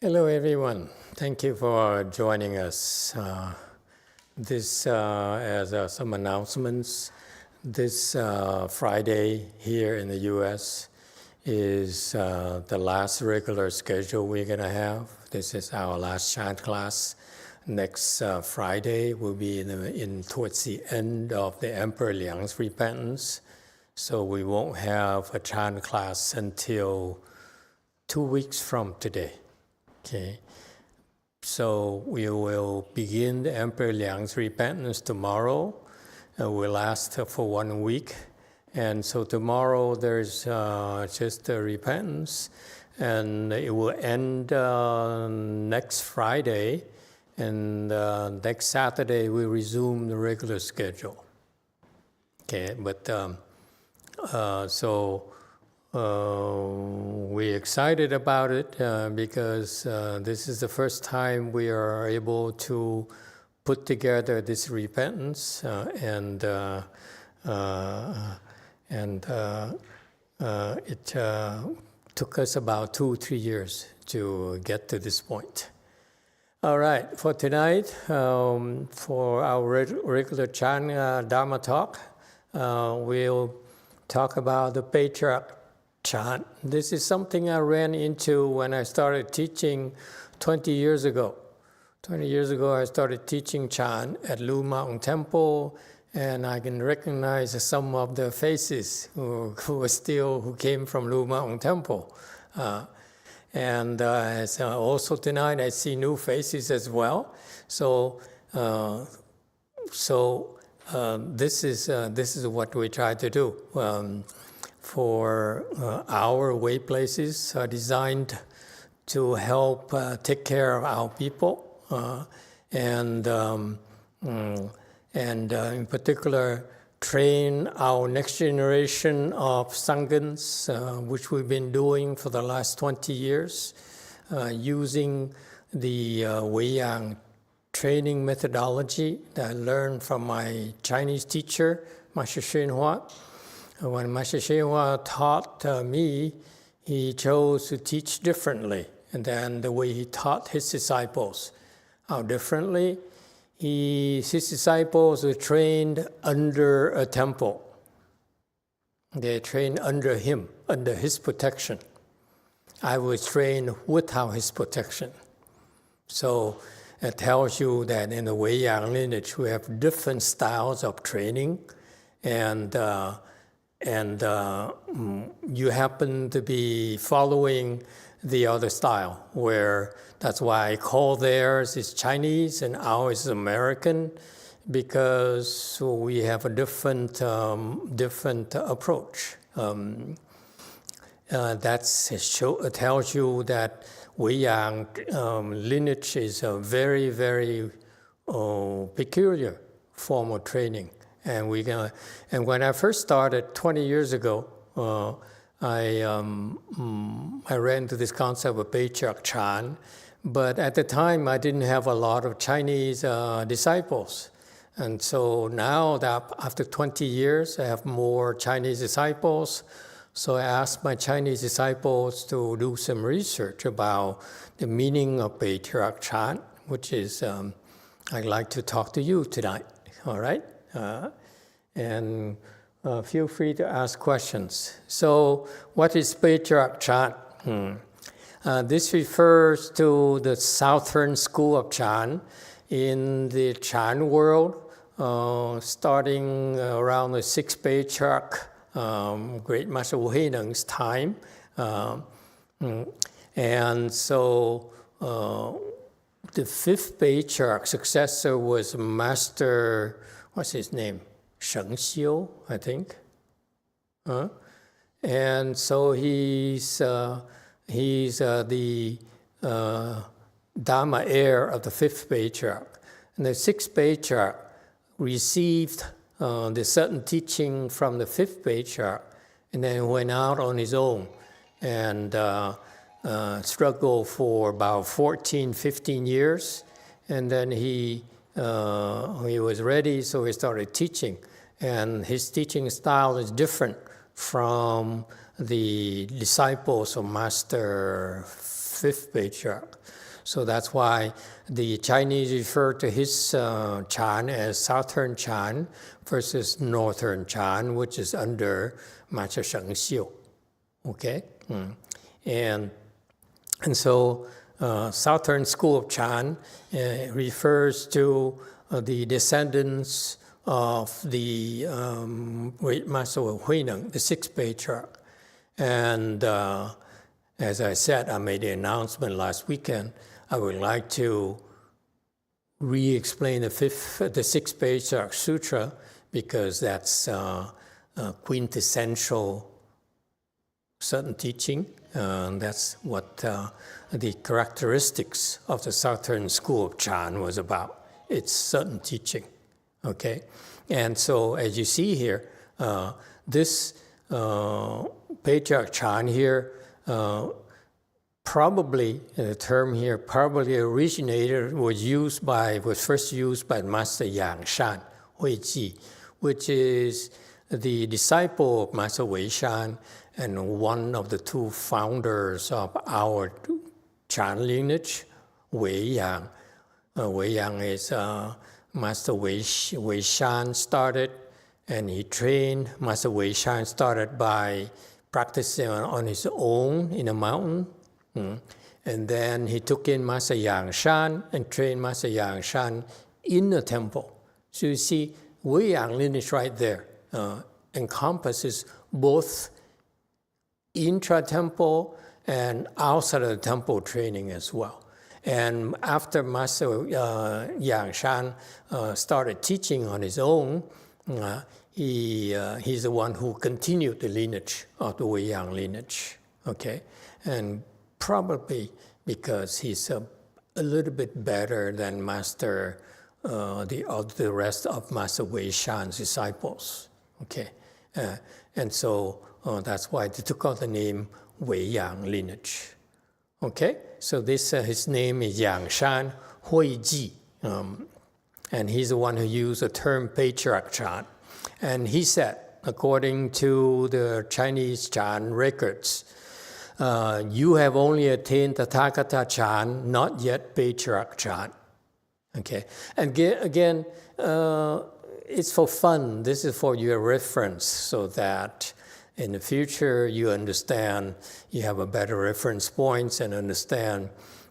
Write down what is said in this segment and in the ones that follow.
Hello, everyone. Thank you for joining us. As some announcements, this Friday here in the U.S. is the last regular schedule we're going to have. This is our last chant class. Next Friday will be towards the end of the Emperor Liang's repentance. So we won't have a chant class until 2 weeks from today. Okay, so we will begin the Emperor Liang's repentance tomorrow. We'll last for 1 week. And so tomorrow there's just a repentance, and it will end next Friday. And next Saturday we resume the regular schedule. Okay, but we're excited about it because this is the first time we are able to put together this repentance, and it took us about 2-3 years to get to this point. All right, for tonight, for our regular chant Dharma talk, we'll talk about the Patriarch chant. This is something I ran into when I started teaching 20 years ago. 20 years ago, I started teaching chant at Lu Mountain Temple, and I can recognize some of the faces who came from Lu Mountain Temple. Also tonight, I see new faces as well. This is what we try to do. For our way places are designed to help take care of our people, and in particular train our next generation of Sanghans, which we've been doing for the last 20 years, using the Weiyang training methodology that I learned from my Chinese teacher, Master YongHua. When Master YongHua taught me, he chose to teach differently than the way he taught his disciples. How differently? His disciples were trained under a temple. They trained under him, under his protection. I was trained without his protection. So it tells you that in the Weiyang lineage, we have different styles of training, and you happen to be following the other style, where that's why I call theirs is Chinese and ours is American, because we have a different approach. It tells you that Weiyang lineage is a very, very peculiar form of training. And when I first started 20 years ago, I ran into this concept of Patriarch chant, but at the time I didn't have a lot of Chinese disciples. And so now that after 20 years, I have more Chinese disciples. So I asked my Chinese disciples to do some research about the meaning of Patriarch chant, which is I'd like to talk to you tonight. All right. And feel free to ask questions. So, what is Patriarch chant? This refers to the Southern school of chant in the chant world, starting around the 6th Patriarch, Great Master Wu Heineng's time. And so, the 5th Patriarch successor was Master, what's his name? Sheng Xiu, I think. And so he's the Dharma heir of the 5th Patriarch. And the 6th Patriarch received the certain teaching from the 5th Patriarch, and then went out on his own and struggled for about 14-15 years. And then he was ready, so he started teaching. And his teaching style is different from the disciples of Master fifth patriarch. So that's why the Chinese refer to his Chan as Southern Chan versus Northern Chan, which is under Master Sheng Xiu. Okay? And so Southern School of Chan refers to the descendants of the great Master Huineng, the sixth patriarch. And as I said, I made the announcement last weekend, I would like to re-explain the sixth patriarch sutra, because that's quintessential certain teaching. That's what the characteristics of the Southern School of Chan was about. It's certain teaching, okay? And so as you see here, this Patriarch Chan here, probably, the term here, probably originated, was first used by Master YongHua, Huiji, which is the disciple of Master Weishan and one of the two founders of our Chan lineage, Weiyang. Weiyang is Master Weishan started, and he trained. Master Weishan started by practicing on his own in a mountain. And then he took in Master YongHua and trained Master YongHua in a temple. So you see, Weiyang lineage right there encompasses both intra-temple and outside of the temple training as well. And after Master YongHua started teaching on his own, he's the one who continued the lineage of the Weiyang lineage. Okay, and probably because he's a little bit better than the rest of Master Weishan's disciples. Okay, and so that's why they took on the name Weiyang lineage. Okay, so this his name is YongHua Huiji, and he's the one who used the term Patriarch Chan. And he said, according to the Chinese Chan records, you have only attained Tathagata Chan, not yet Patriarch Chan. Okay, and again, it's for fun. This is for your reference, so that in the future you understand, you have a better reference points and understand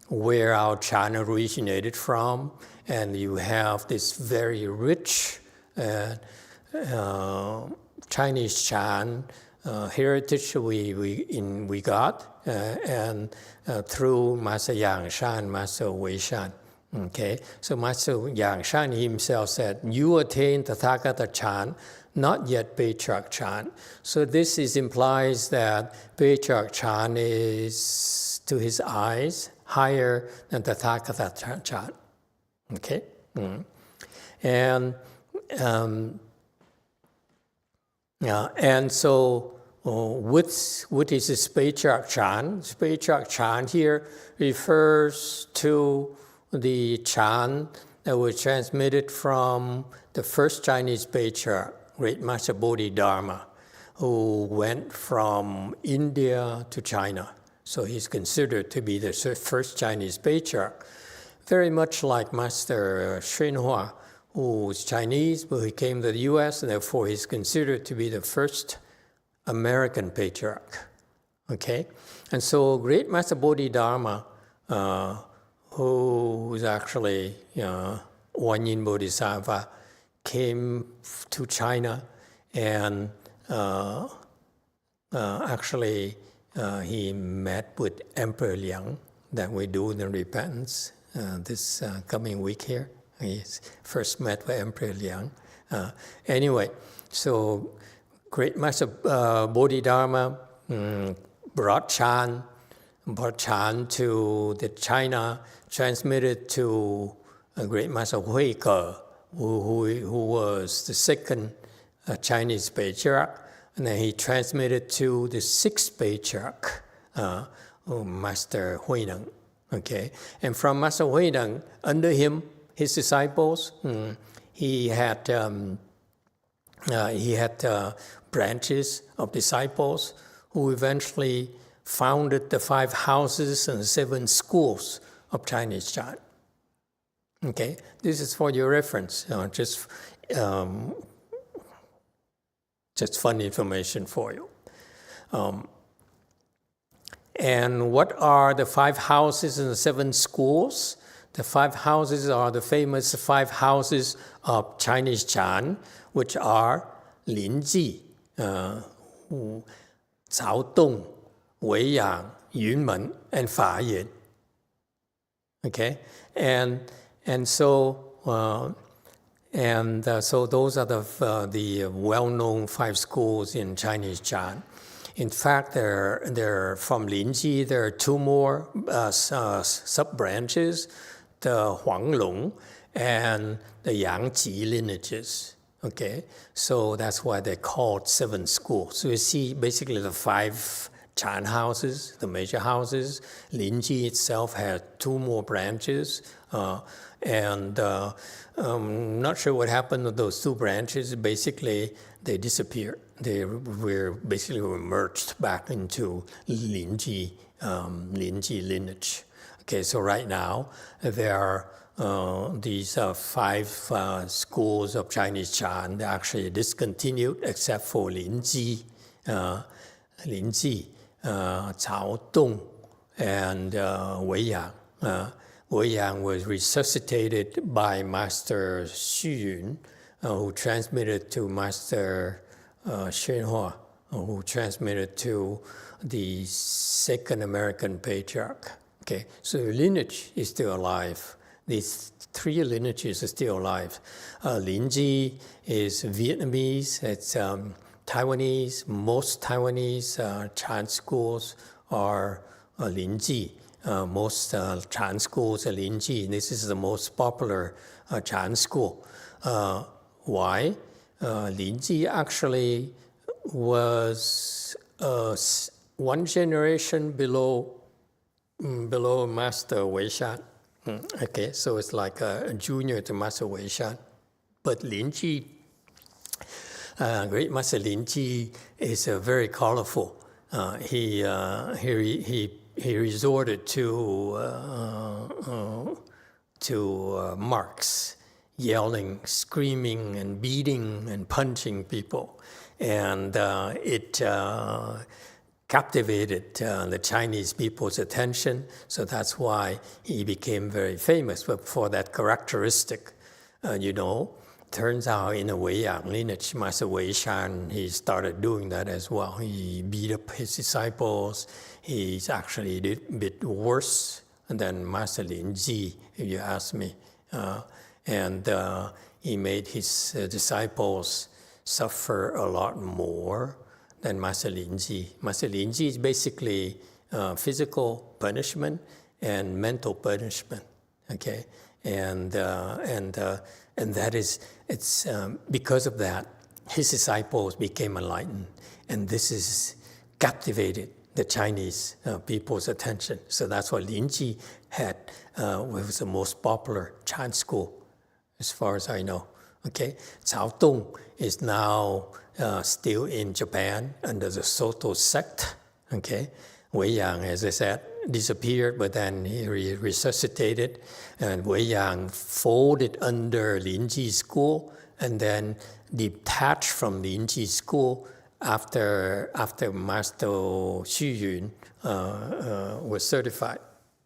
where our Chan originated from, and you have this very rich Chinese Chan heritage we got, and through Master YongHua and Master Weishan. Okay, so Master YongHua himself said, you attained Tathagata Chan, not yet Patriarch Chan. So this implies that Patriarch Chan is, to his eyes, higher than Tathagata Chan. Okay, and so what is this Patriarch Chan? This Patriarch Chan here refers to the Chan that was transmitted from the first Chinese Patriarch, Great Master Bodhidharma, who went from India to China. So he's considered to be the first Chinese Patriarch, very much like Master YongHua, who's Chinese, but he came to the US, and therefore he's considered to be the first American Patriarch. Okay? And so Great Master Bodhidharma, who is actually Wanyin Bodhisattva, came to China, and actually he met with Emperor Liang, that we do the repentance this coming week here. He first met with Emperor Liang. Anyway, so Great Master Bodhidharma brought Chan to the China, transmitted to Great Master Huike, who was the second Chinese Patriarch, and then he transmitted to the sixth Patriarch, Master Huineng. Okay, and from Master Huineng, under him, his disciples, he had branches of disciples who eventually founded the 5 houses and 7 schools of Chinese Chan. Okay, this is for your reference, just fun information for you. And what are the 5 houses and the 7 schools? The 5 houses are the famous 5 houses of Chinese Chan, which are Linji, Cao Dong, Weiyang, Yunmen, and Fayan. Okay, so those are the well-known 5 schools in Chinese Chan. In fact, they're from Linji. There are 2 more sub-branches, the Huanglong and the Yangji lineages. Okay, so that's why they're called 7 schools. So you see basically the 5 Chan houses, the major houses. Linji itself had 2 more branches, and not sure what happened to those 2 branches. Basically, they disappeared. They were basically merged back into Linji lineage. Okay, so right now there are these 5 schools of Chinese Chan. They actually discontinued except for Linji, Cao Dong, and Weiyang. Weiyang was resuscitated by Master Xu Yun, who transmitted to Master YongHua, who transmitted to the 2nd American Patriarch. Okay, so the lineage is still alive. These 3 lineages are still alive. Linji is Vietnamese, it's Taiwanese. Most Taiwanese Chan schools are Linji. Most Chan schools are Linji. This is the most popular Chan school. Why? Linji actually was 1 generation below Master Weishan. Okay, so it's like a junior to Master Weishan. But Linji, Great Master Linji is very colorful. He resorted to marks, yelling, screaming, and beating and punching people, and it captivated the Chinese people's attention. So that's why he became very famous for that characteristic. Turns out in the Weiyang lineage, Master Weishan, he started doing that as well. He beat up his disciples. He's actually did a bit worse than Master Linji, if you ask me. And he made his disciples suffer a lot more than Master Linji. Master Linji is basically physical punishment and mental punishment. Okay, and that is, it's because of that, his disciples became enlightened, and this is captivated the Chinese people's attention. So that's why Linji was the most popular Chan school, as far as I know. Okay, Cao Dong is now still in Japan under the Soto sect. Okay, Weiyang, as I said, disappeared, but then he resuscitated, and Weiyang folded under Linji school, and then detached from Linji school after Master Xu Yun was certified.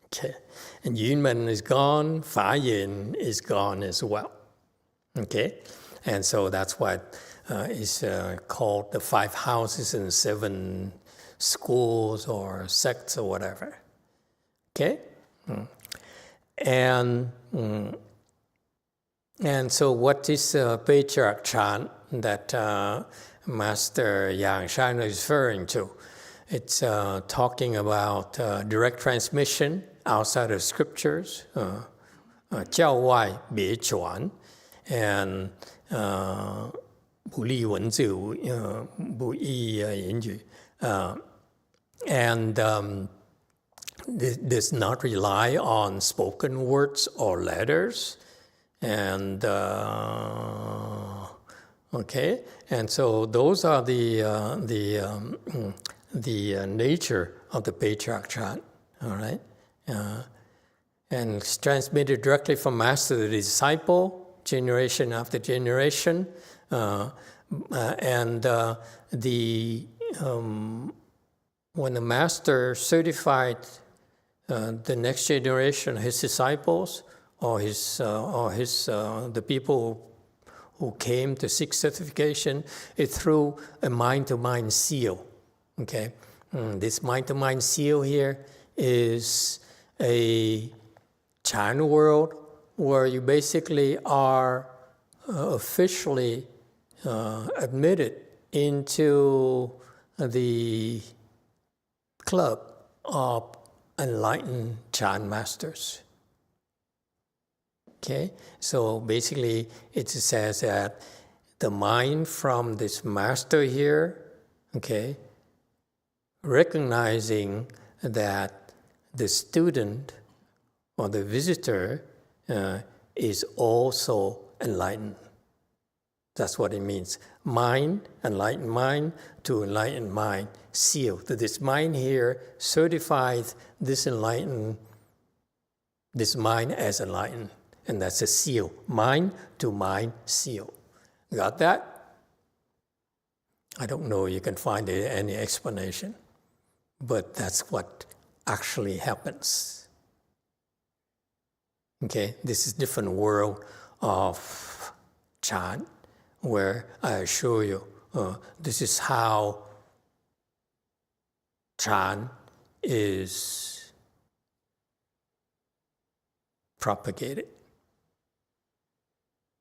Okay, and Yunmen is gone, Fayan is gone as well. Okay, and so that's what is called the 5 houses and 7 schools or sects or whatever. Okay, and so what is Patriarch Chan that Master Yang Shan is referring to? It's talking about direct transmission outside of scriptures, 教外别传, and 不立文字不义言语, and does not rely on spoken words or letters, and okay, and so those are the the nature of the Patriarch chant, all right? And it's transmitted directly from master to disciple, generation after generation. When the master certified the next generation, his disciples, or the people who came to seek certification, it through a mind-to-mind seal. Okay, this mind-to-mind seal here is a chant world where you basically are officially admitted into the club of enlightened chant masters. Okay, so basically it says that the mind from this master here, okay, recognizing that the student or the visitor is also enlightened. That's what it means. Mind, enlightened mind to enlightened mind, seal. So this mind here certifies this mind as enlightened. And that's a seal. Mind to mind seal. Got that? I don't know if you can find any explanation, but that's what actually happens. Okay, this is different world of chant, where I assure you, this is how chant is propagated.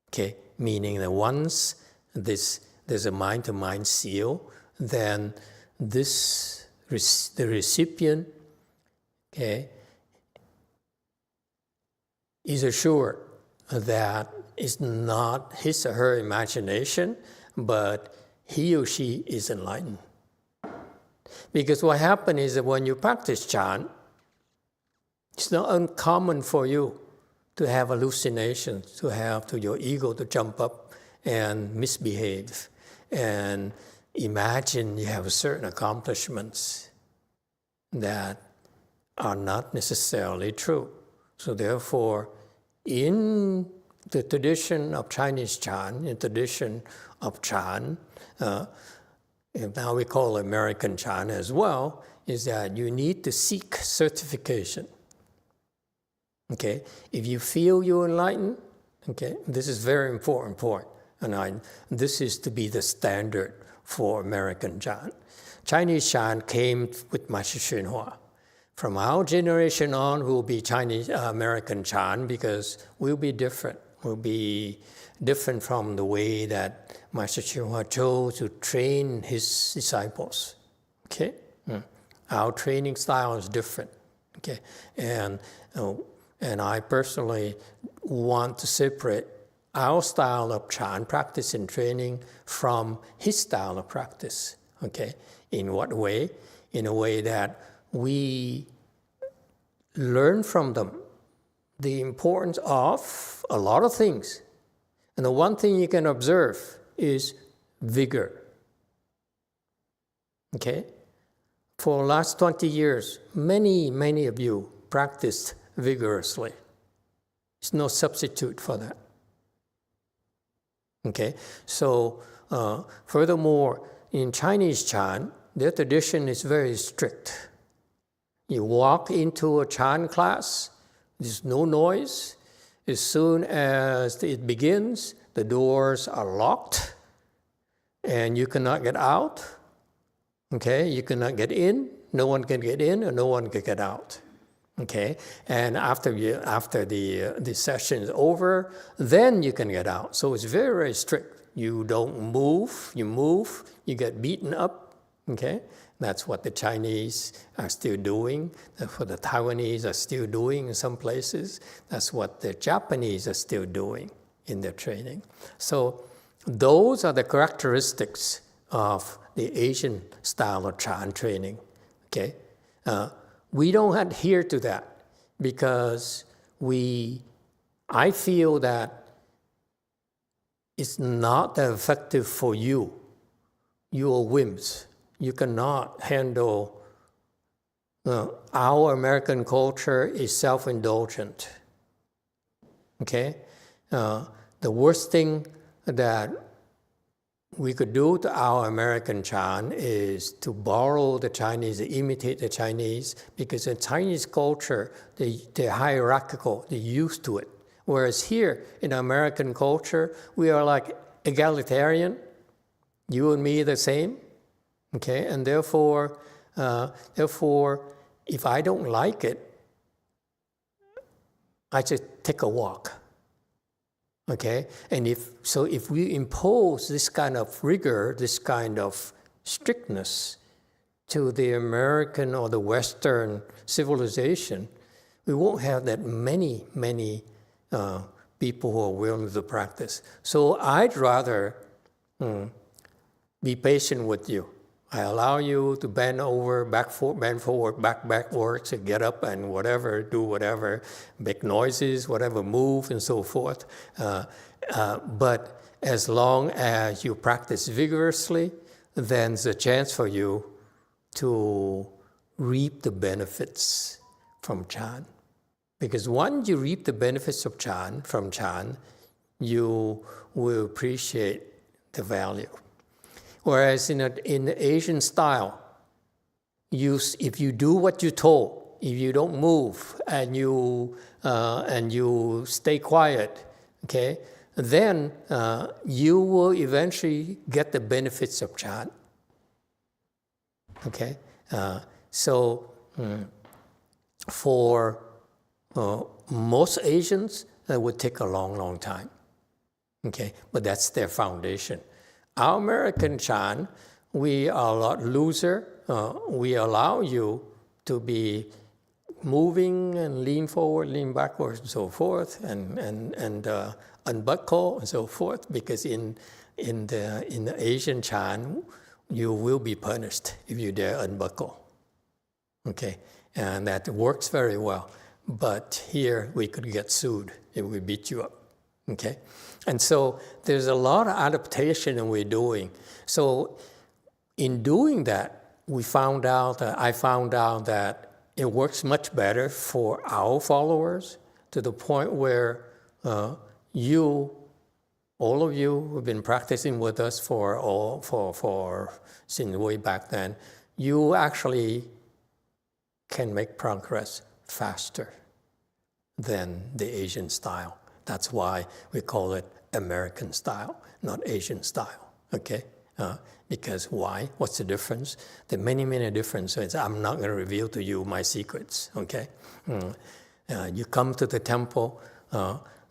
Okay, meaning that once there's a mind-to-mind seal, then the recipient, okay, is assured that it's not his or her imagination, but he or she is enlightened. Because what happens is that when you practice chant, it's not uncommon for you to have hallucinations, to your ego to jump up and misbehave and imagine you have certain accomplishments that are not necessarily true. So therefore, in the tradition of Chinese chant, in tradition of chant, and now we call American chant as well, is that you need to seek certification. Okay, if you feel you're enlightened, okay, this is very important point, and this is to be the standard for American chant. Chinese chant came with Master YongHua. From our generation on, we'll be Chinese American chant because we'll be different. We'll be different from the way that Master YongHua chose to train his disciples. Okay, our training style is different. Okay, and I personally want to separate our style of chant practice and training from his style of practice. Okay, in what way? In a way that we learn from them the importance of a lot of things. And the one thing you can observe is vigor. Okay? For the last 20 years, many of you practiced vigorously. There's no substitute for that. Okay? So, furthermore, in Chinese chant, their tradition is very strict. You walk into a chant class, there's no noise. As soon as it begins, the doors are locked and you cannot get out. Okay, you cannot get in, no one can get in, and no one can get out. Okay, and after the session is over, then you can get out. So it's very, very strict. You don't move, you get beaten up. Okay, that's what the Chinese are still doing. That's what the Taiwanese are still doing in some places. That's what the Japanese are still doing in their training. So those are the characteristics of the Asian style of chant training. Okay, we don't adhere to that because I feel that it's not that effective for you, your whims. you cannot handle. Our American culture is self-indulgent. Okay? The worst thing that we could do to our American Chan is to borrow the Chinese, imitate the Chinese, because in Chinese culture, they're hierarchical, they're used to it. Whereas here in American culture, we are like egalitarian, you and me the same, okay? And therefore, if I don't like it, I just take a walk. Okay, and if we impose this kind of rigor, this kind of strictness to the American or the Western civilization, we won't have that many people who are willing to practice. So I'd rather be patient with you. I allow you to bend over, bend forward, backwards, and get up and whatever, do whatever, make noises, whatever, move and so forth. But as long as you practice vigorously, then there's a chance for you to reap the benefits from Chan. Because once you reap the benefits of from Chan, you will appreciate the value. Whereas in the Asian style, if you do what you're told, if you don't move and you stay quiet, okay, then you will eventually get the benefits of Chan. Okay, so for most Asians, that would take a long time. Okay, but that's their foundation. Our American Chan, we are a lot looser. We allow you to be moving and lean forward, lean backwards, and so forth, and unbuckle and so forth. Because in the Asian Chan, you will be punished if you dare unbuckle. Okay, and that works very well. But here we could get sued if we beat you up. Okay. And so there's a lot of adaptation that we're doing. So in doing that, I found out that it works much better for our followers, to the point where all of you who've been practicing with us since way back then, you actually can make progress faster than the Asian style. That's why we call it American style, not Asian style, okay? Because why? What's the difference? There are many differences. I'm not going to reveal to you my secrets, okay? You come to the temple,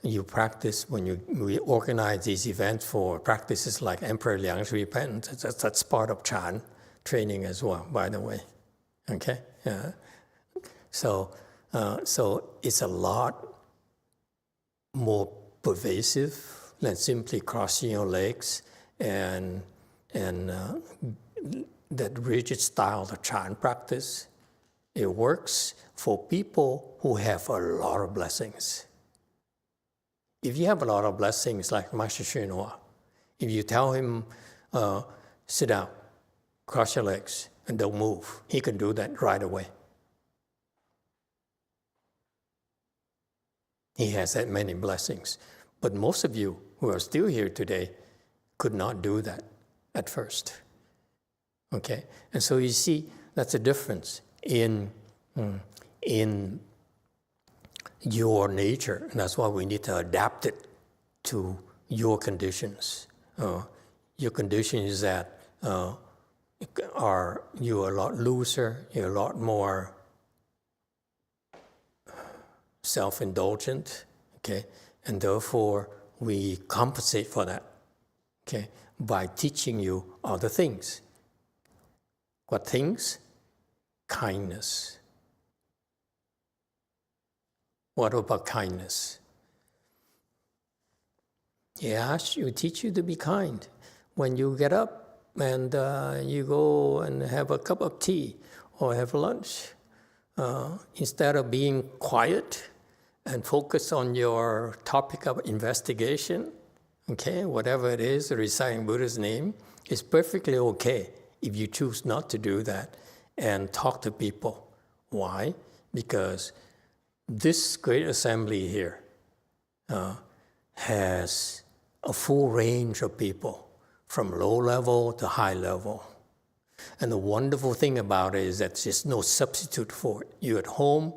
you practice, we organize these events for practices like Emperor Liang's repentance. That's part of Chan training as well, by the way, okay? So it's a lot more pervasive than simply crossing your legs and that rigid style of Chan practice. It works for people who have a lot of blessings. If you have a lot of blessings, like Master YongHua, if you tell him, sit down, cross your legs, and don't move, he can do that right away. He has that many blessings. But most of you who are still here today could not do that at first. Okay? And so you see, that's a difference in your nature. And that's why we need to adapt it to your conditions. Your condition is that you're a lot looser, you're a lot more self-indulgent, okay? And therefore, we compensate for that, okay, by teaching you other things. What things? Kindness. What about kindness? Yes, you teach you to be kind. When you get up and you go and have a cup of tea or have lunch, instead of being quiet and focus on your topic of investigation, okay, whatever it is, reciting Buddha's name is perfectly okay if you choose not to do that and talk to people. Why? Because this great assembly here has a full range of people, from low level to high level. And the wonderful thing about it is that there's no substitute for it. You're at home,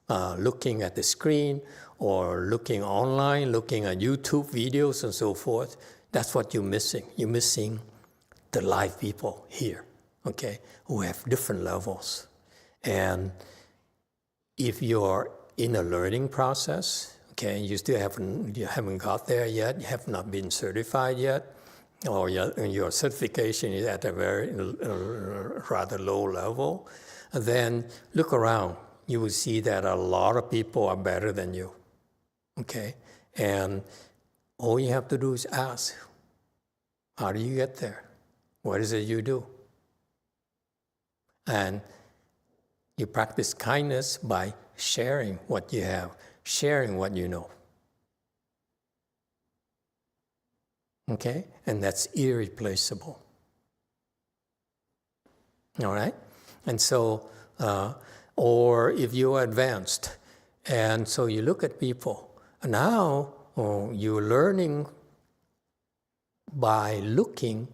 looking at the screen, or looking online, looking at YouTube videos and so forth. That's what you're missing. You're missing the live people here, okay, who have different levels. And if you're in a learning process, okay, you still haven't got there yet, you have not been certified yet, or your certification is at a very rather low level, then look around. You will see that a lot of people are better than you, okay? And all you have to do is ask, how do you get there? What is it you do? And you practice kindness by sharing what you have, sharing what you know. Okay? And that's irreplaceable. All right? And so, or if you're advanced, and so you look at people, now you're learning by looking.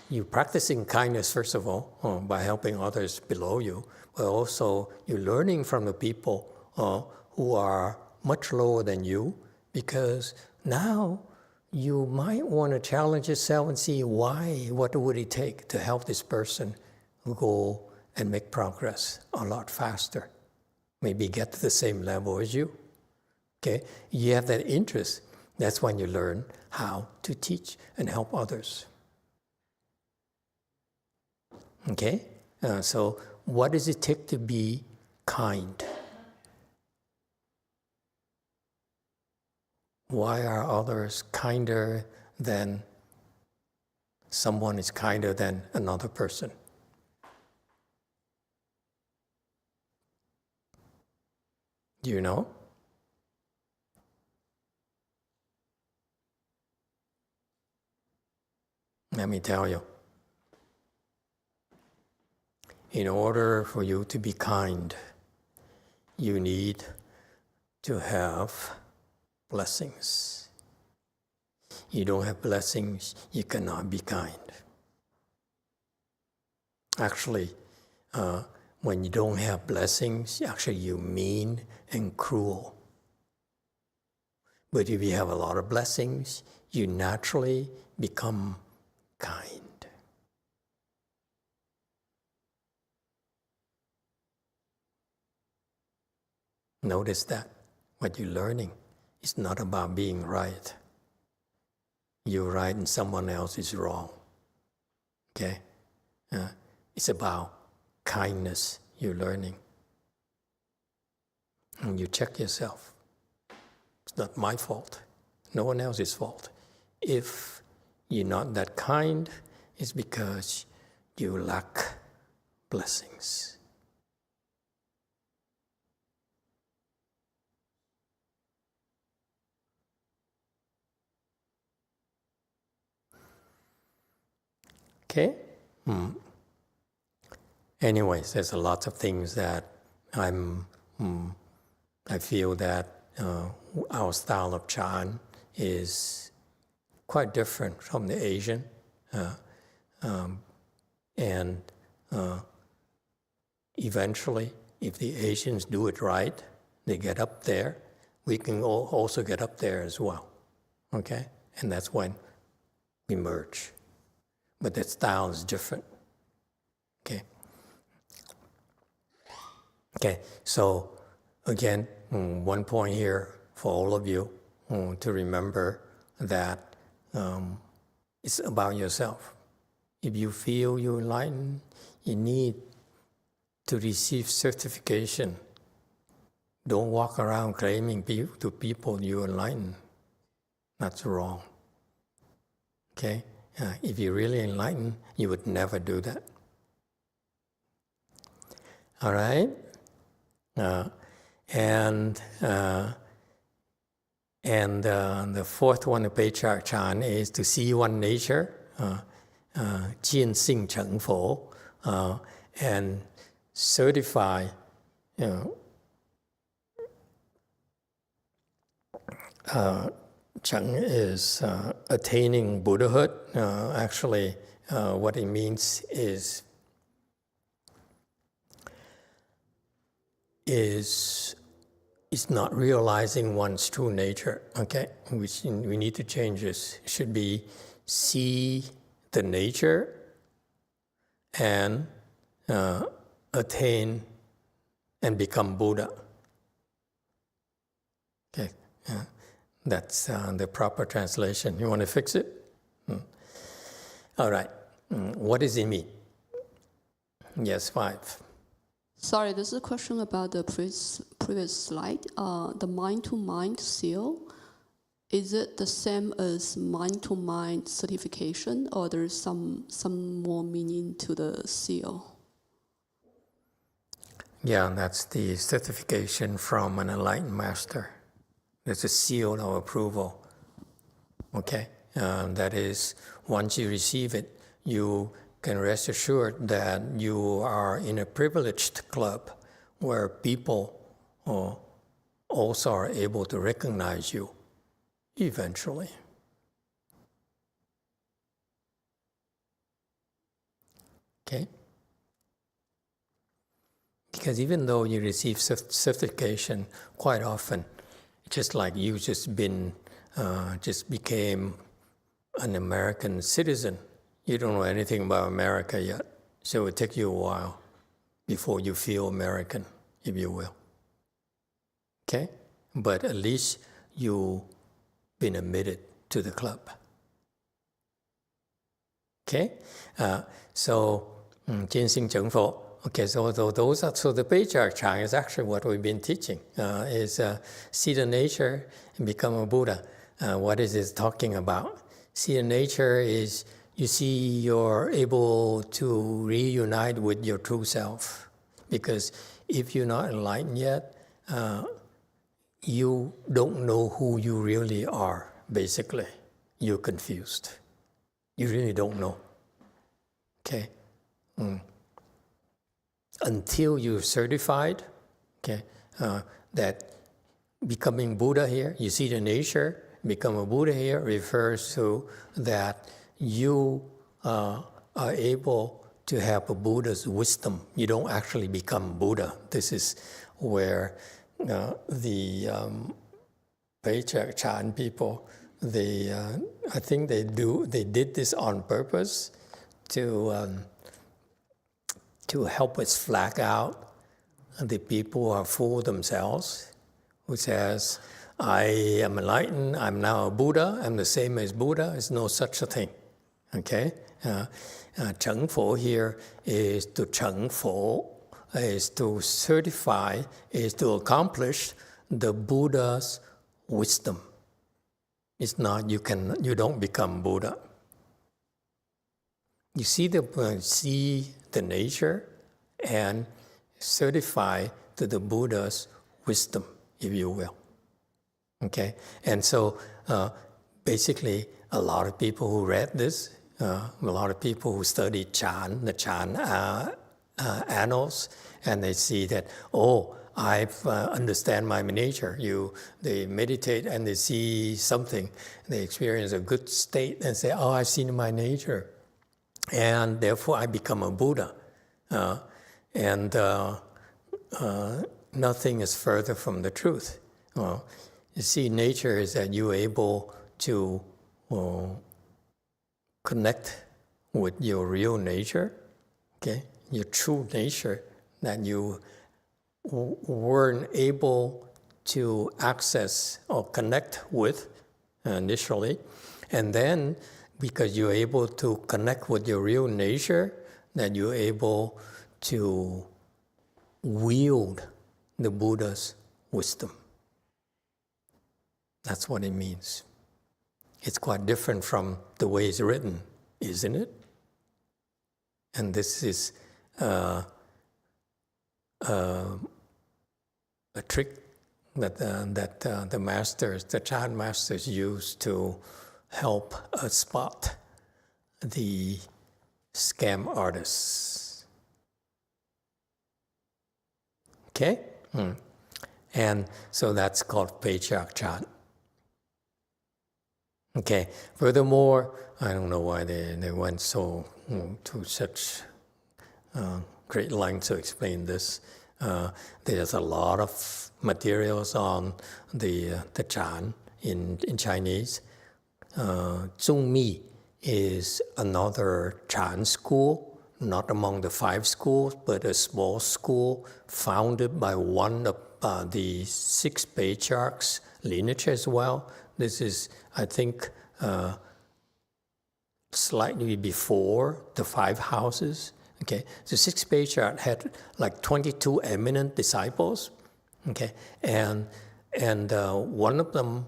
You're practicing kindness, first of all, by helping others below you, but also you're learning from the people who are much lower than you, because now you might want to challenge yourself and see what would it take to help this person go and make progress a lot faster, maybe get to the same level as you. Okay, you have that interest. That's when you learn how to teach and help others. Okay, so what does it take to be kind? Why are others kinder than someone is kinder than another person? Do you know? Let me tell you. In order for you to be kind, you need to have blessings. You don't have blessings, you cannot be kind. Actually, when you don't have blessings, actually you're mean and cruel. But if you have a lot of blessings, you naturally become kind. Notice that what you're learning is not about being right. You're right and someone else is wrong. Okay? It's about kindness you're learning. And you check yourself. It's not my fault. No one else's fault. If you're not that kind, it's because you lack blessings. Okay? Anyways, there's a lot of things that I feel that our style of Chan is quite different from the Asian. And eventually, if the Asians do it right, they get up there, we can also get up there as well. Okay? And that's when we merge. But that style is different. Okay? Okay, so again, one point here for all of you to remember that it's about yourself. If you feel you're enlightened, you need to receive certification. Don't walk around claiming to people you're enlightened. That's wrong. Okay? If you're really enlightened, you would never do that. All right? And the fourth one, the Patriarch Chan, is to see one nature. Jian Xing Cheng Fo, and certify, Cheng is attaining Buddhahood. Actually, what it means is not realizing one's true nature. Okay, we need to change this. It should be see the nature and attain and become Buddha. Okay, that's the proper translation. You want to fix it? All right. What does it mean? Yes, 5. Sorry, this is a question about the previous slide. The mind-to-mind seal, is it the same as mind-to-mind certification, or there's some more meaning to the seal? Yeah, that's the certification from an enlightened master. There's a seal of approval. Okay, that is, once you receive it, you can rest assured that you are in a privileged club where people also are able to recognize you eventually. Okay? Because even though you receive certification, quite often, just like you just became an American citizen, you don't know anything about America yet, so it will take you a while before you feel American, if you will. Okay? But at least you've been admitted to the club. Okay? So, Jian Xing Cheng Fo. Okay, so the Patriarch Chang is actually what we've been teaching, is see the nature and become a Buddha. What is it talking about? See the nature is you see you're able to reunite with your true self. Because if you're not enlightened yet, you don't know who you really are, basically. You're confused. You really don't know. Okay? Until you're certified, okay, that becoming Buddha here, you see the nature, become a Buddha here refers to that you are able to have a Buddha's wisdom. You don't actually become Buddha. This is where the Patriarch Chan people, I think they did this on purpose to help us flag out the people who are full of themselves, who says, I am enlightened, I'm now a Buddha, I'm the same as Buddha. There's no such a thing. Okay? Cheng Fo here is to Cheng Fo, is to certify, is to accomplish the Buddha's wisdom. It's not you don't become Buddha. You see the nature and certify to the Buddha's wisdom, if you will. Okay? And so basically a lot of people who read this, a lot of people who study the Chan annals, and they see that, I understand my nature. They meditate and they see something, they experience a good state and say, I've seen my nature. And therefore I become a Buddha. Nothing is further from the truth. You see, nature is that you're able to connect with your real nature, okay? Your true nature that you weren't able to access or connect with initially. And then, because you're able to connect with your real nature, that you're able to wield the Buddha's wisdom. That's what it means. It's quite different from the way it's written, isn't it? And this is a trick that the masters, the Chan masters, use to help us spot the scam artists. Okay? And so that's called Patriarch chant. Okay. Furthermore, I don't know why they went so to such great lengths to explain this. There's a lot of materials on the chant in Chinese. Zhongmi is another chant school, not among the 5 schools, but a small school founded by one of the 6 patriarchs lineage as well. This is, I think, slightly before the 5 houses. Okay, the 6 patriarchs had like 22 eminent disciples. Okay, and one of them,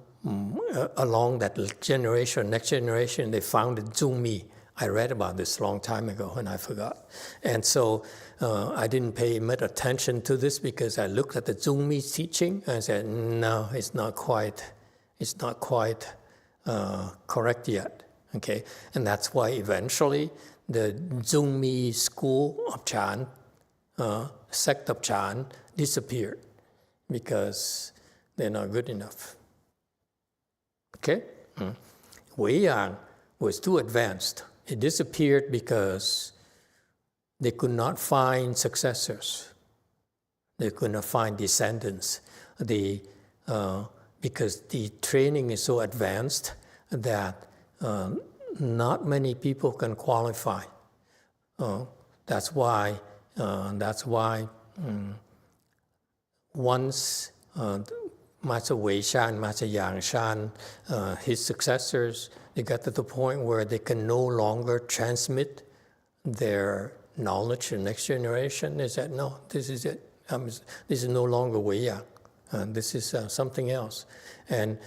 along that generation, next generation, they founded Zhongmi. I read about this a long time ago and I forgot. And so I didn't pay much attention to this because I looked at the Zhongmi teaching and I said, no, it's not quite correct yet. Okay, and that's why eventually the Zhongmi school of Chan, sect of Chan, disappeared because they're not good enough. Okay? Weiyang was too advanced. It disappeared because they could not find successors. They could not find descendants. Because the training is so advanced that not many people can qualify. That's why once Master Wei Shan, Master Yang Shan, his successors, they got to the point where they can no longer transmit their knowledge to the next generation. They said, no, this is it. This is no longer Wei Yang. This is something else. And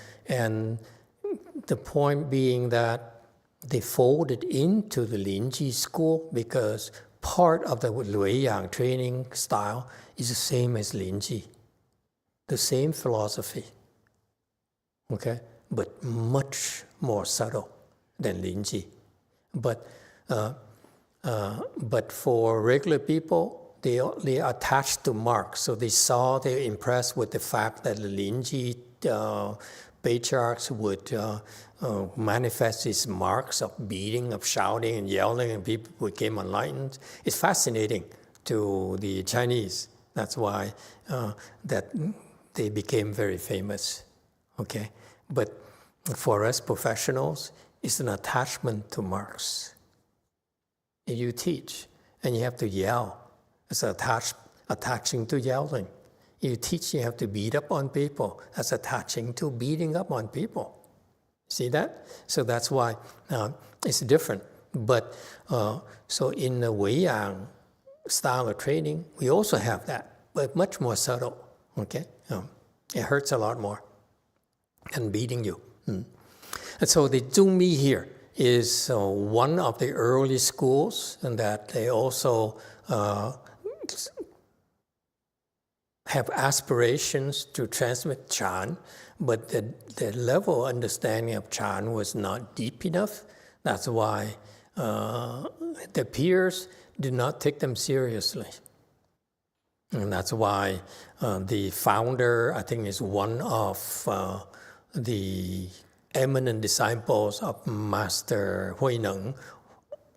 the point being that they folded into the Linji school because part of the Luoyang training style is the same as Linji. The same philosophy, okay, but much more subtle than Linji. But for regular people, they are attached to marks. So they're impressed with the fact that the Linji patriarchs would manifest these marks of beating, of shouting and yelling, and people became enlightened. It's fascinating to the Chinese. That's why that they became very famous. Okay, but for us professionals, it's an attachment to marks. You teach, and you have to yell. It's attaching to yelling. You teach, you have to beat up on people. That's attaching to beating up on people. See that? So that's why it's different. But so in the Weiyang style of training, we also have that, but much more subtle. Okay, it hurts a lot more than beating you. And so the Zhongmi here is one of the early schools, and that they also have aspirations to transmit Chan, but the level of understanding of Chan was not deep enough. That's why the peers did not take them seriously. And that's why the founder, I think, is one of the eminent disciples of Master Hui Neng,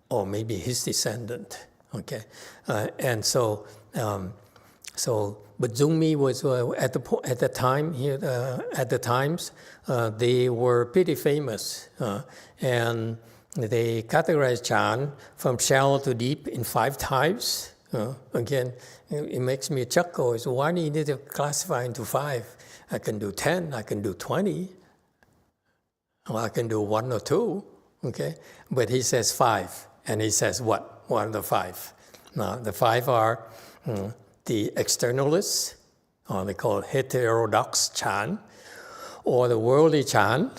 or maybe his descendant. Okay, and so but Zhongmi was at the time here at the times they were pretty famous, and they categorized Chan from shallow to deep in 5 types. Again, it makes me chuckle. So why do you need to classify into 5? I can do 10. I can do 20. Well, I can do 1 or 2. Okay, but he says 5, and he says what? What are the 5? Now the 5 are the externalists, or they call it heterodox Chan, or the worldly Chan.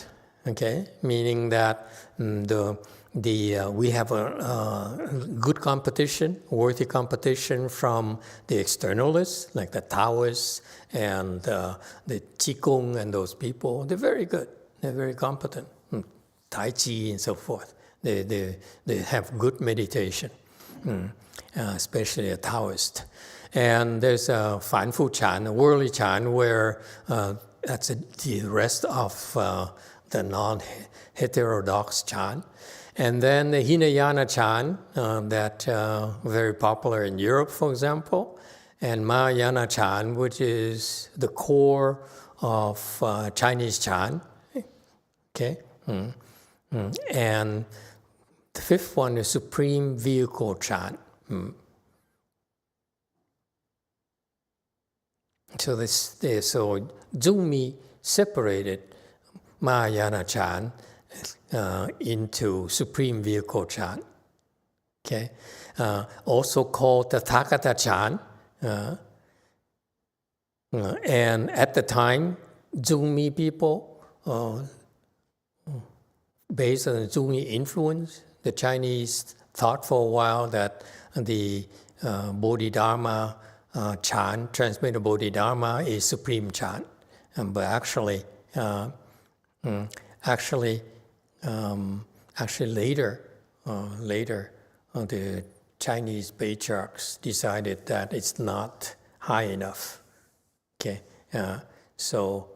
Okay, meaning that we have a good competition, worthy competition from the externalists, like the Taoists and the Qigong and those people. They're very good. They're very competent. Tai Chi and so forth. they have good meditation, especially a Taoist. And there's a Fan Fu Chan, a worldly Chan, where that's the rest of the non-heterodox Chan. And then the Hinayana Chan, that very popular in Europe, for example, and Mahayana Chan, which is the core of Chinese Chan. Okay, and the fifth one is Supreme Vehicle Chan. So Zhongmi separated Mahayana Chan into Supreme Vehicle Chan. Okay, also called the Tathagata Chan. And at the time, Zhongmi people, based on the Zhongmi influence, the Chinese thought for a while that the Bodhidharma Chan, transmitted Bodhidharma, is Supreme Chan. But actually later, the Chinese patriarchs decided that it's not high enough. Okay, so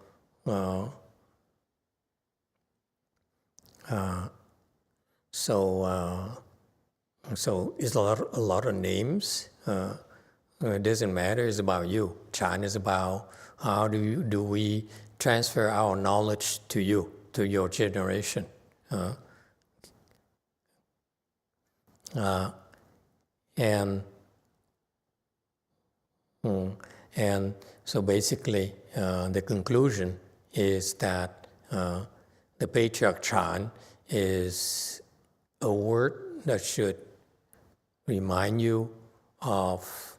it's a lot of names. It doesn't matter. It's about you. Chan is about how do we transfer our knowledge to you, to your generation. And so basically, the conclusion is that the Patriarch Chan is a word that should remind you of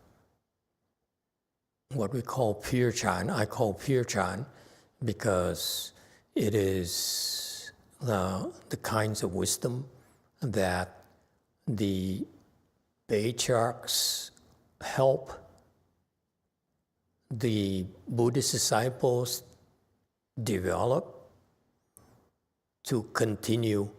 what we call pure Chan. I call pure Chan because it is the kinds of wisdom that the patriarchs help the Buddhist disciples develop to continue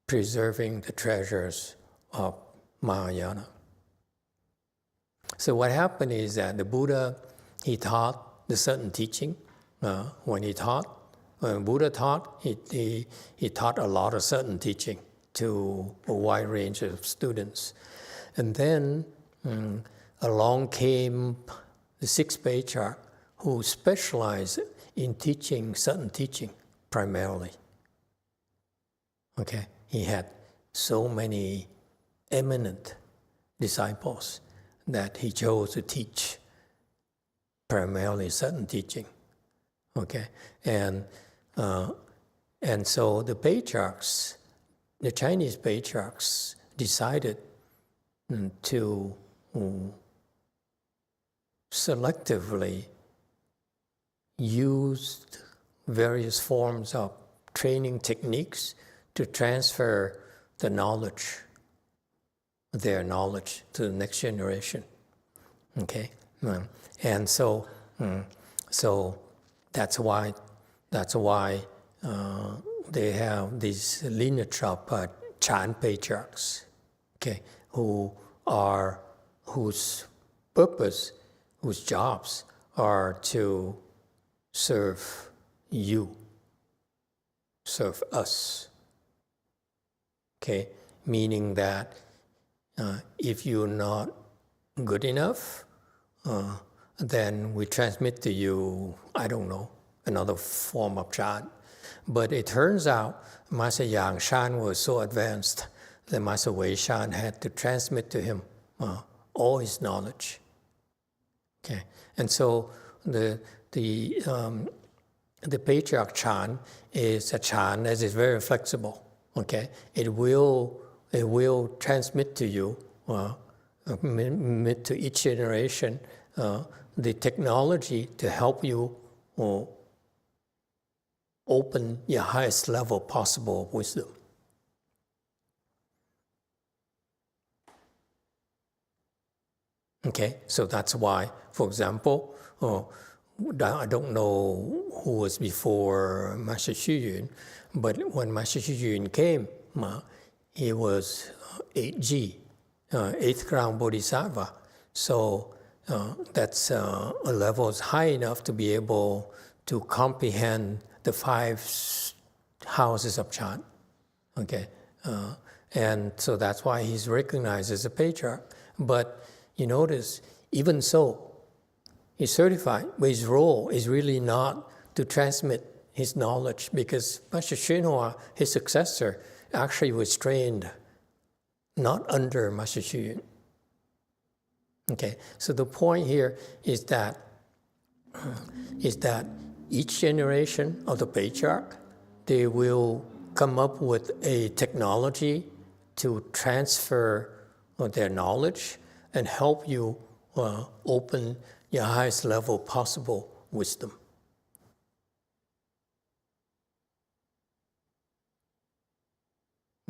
preserving the treasures of Mahayana. So what happened is that the Buddha, he taught the certain teaching. When Buddha taught, he taught a lot of certain teaching to a wide range of students. And then along came the sixth patriarch, who specialized in teaching certain teaching primarily. Okay, he had so many eminent disciples that he chose to teach primarily certain teaching. Okay, and so the patriarchs, the Chinese patriarchs, decided to selectively use various forms of training techniques to transfer the knowledge, their knowledge, to the next generation. Okay, and so that's why they have this lineage of Chan patriarchs, okay, whose purpose, whose jobs are to serve you, serve us. Okay, meaning that if you're not good enough, then we transmit to you, I don't know, another form of Chan. But it turns out Master Yang Shan was so advanced that Master Wei Shan had to transmit to him all his knowledge. Okay, and so the Patriarch Chan is a Chan that is very flexible. Okay, it will transmit to you, to each generation, the technology to help you open your highest level possible of wisdom. Okay, so that's why, for example, I don't know who was before Master Xu Yun, but when Master Xu Yun came, he was 8G, 8th ground Bodhisattva. So that's a level high enough to be able to comprehend the 5 houses of chant. Okay, and so that's why he's recognized as a patriarch. But you notice, even so, he's certified, but his role is really not to transmit his knowledge, because Master YongHua, his successor, actually was trained not under Master Xu Yun. Okay, so the point here is that each generation of the patriarch, they will come up with a technology to transfer their knowledge and help you open your highest level possible wisdom.